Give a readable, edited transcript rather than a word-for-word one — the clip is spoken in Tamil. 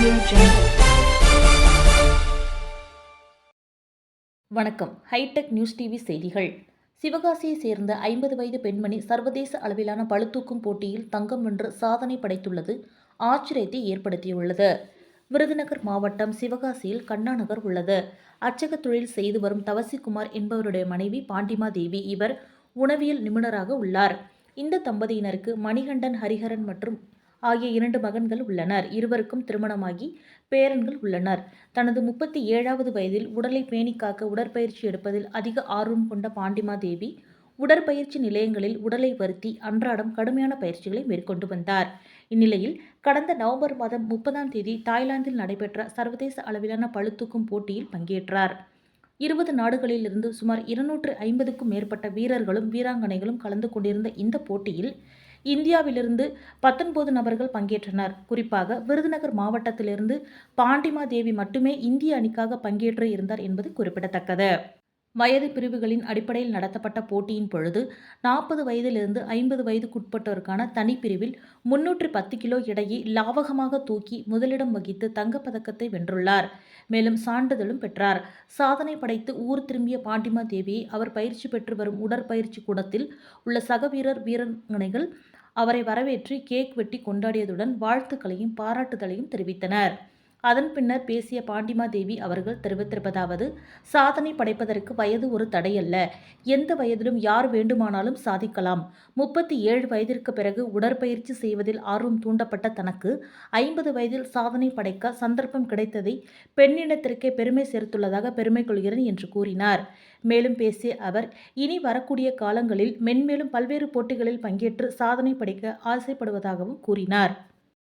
Audio Jungle. வணக்கம். ஹைடெக் நியூஸ் டிவி செய்திகள். சிவகாசியை சேர்ந்த 50 வயது பெண்மணி சர்வதேச அளவிலான பளுதூக்கும் போட்டியில் தங்கம் வென்று சாதனை படைத்துள்ளது ஆச்சரியத்தை ஏற்படுத்தியுள்ளது. விருதுநகர் மாவட்டம் சிவகாசியில் கண்ணா நகர் உள்ளது. அச்சக தொழில் செய்து வரும் தவசிக்குமார் என்பவருடைய மனைவி பாண்டிமா தேவி. இவர் உணவியல் நிபுணராக உள்ளார். இந்த தம்பதியினருக்கு மணிகண்டன், ஹரிஹரன் மற்றும் ஆகிய 2 மகன்கள் உள்ளனர். இருவருக்கும் திருமணமாகி பேரன்கள் உள்ளனர். தனது 37வது வயதில் உடலை பேணிக்காக்க உடற்பயிற்சி எடுப்பதில் அதிக ஆர்வம் கொண்ட பாண்டிமா தேவி உடற்பயிற்சி நிலையங்களில் உடலை வருத்தி அன்றாடம் கடுமையான பயிற்சிகளை மேற்கொண்டு வந்தார். இந்நிலையில் கடந்த நவம்பர் மாதம் 30ஆம் தேதி தாய்லாந்தில் நடைபெற்ற சர்வதேச அளவிலான பளுதூக்கும் போட்டியில் பங்கேற்றார். 20 நாடுகளிலிருந்து சுமார் 250க்கும் மேற்பட்ட வீரர்களும் வீராங்கனைகளும் கலந்து கொண்டிருந்த இந்த போட்டியில் இந்தியாவிலிருந்து 19 நபர்கள் பங்கேற்றனர். குறிப்பாக விருதுநகர் மாவட்டத்திலிருந்து பாண்டிமா தேவி மட்டுமே இந்திய அணிக்காக பங்கேற்று இருந்தார் என்பது குறிப்பிடத்தக்கது. வயது பிரிவுகளின் அடிப்படையில் நடத்தப்பட்ட போட்டியின் பொழுது 40 வயதிலிருந்து 50 வயதுக்குட்பட்டோருக்கான தனிப்பிரிவில் 310 கிலோ எடையை லாவகமாக தூக்கி முதலிடம் வகித்து தங்கப்பதக்கத்தை வென்றுள்ளார். மேலும் சான்றிதழும் பெற்றார். சாதனை படைத்து ஊர் திரும்பிய பாண்டிமா தேவியை அவர் பயிற்சி பெற்று வரும் உடற்பயிற்சி கூடத்தில் உள்ள சக வீரர் வீராங்கனைகள் அவரை வரவேற்று கேக் வெட்டி கொண்டாடியதுடன் வாழ்த்துக்களையும் பாராட்டுதலையும் தெரிவித்தனர். அதன் பின்னர் பேசிய பாண்டிமா தேவி அவர்கள் தெரிவித்திருப்பதாவது: சாதனை படைப்பதற்கு வயது ஒரு தடையல்ல. எந்த வயதிலும் யார் வேண்டுமானாலும் சாதிக்கலாம். 37 வயதிற்கு பிறகு உடற்பயிற்சி செய்வதில் ஆர்வம் தூண்டப்பட்ட தனக்கு 50 வயதில் சாதனை படைக்க சந்தர்ப்பம் கிடைத்ததை பெண்ணினத்திற்கே பெருமை சேர்த்துள்ளதாக பெருமை கொள்கிறேன் என்று கூறினார். மேலும் பேசிய அவர், இனி வரக்கூடிய காலங்களில் மென்மேலும் பல்வேறு போட்டிகளில் பங்கேற்று சாதனை படைக்க ஆசைப்படுவதாகவும் கூறினார்.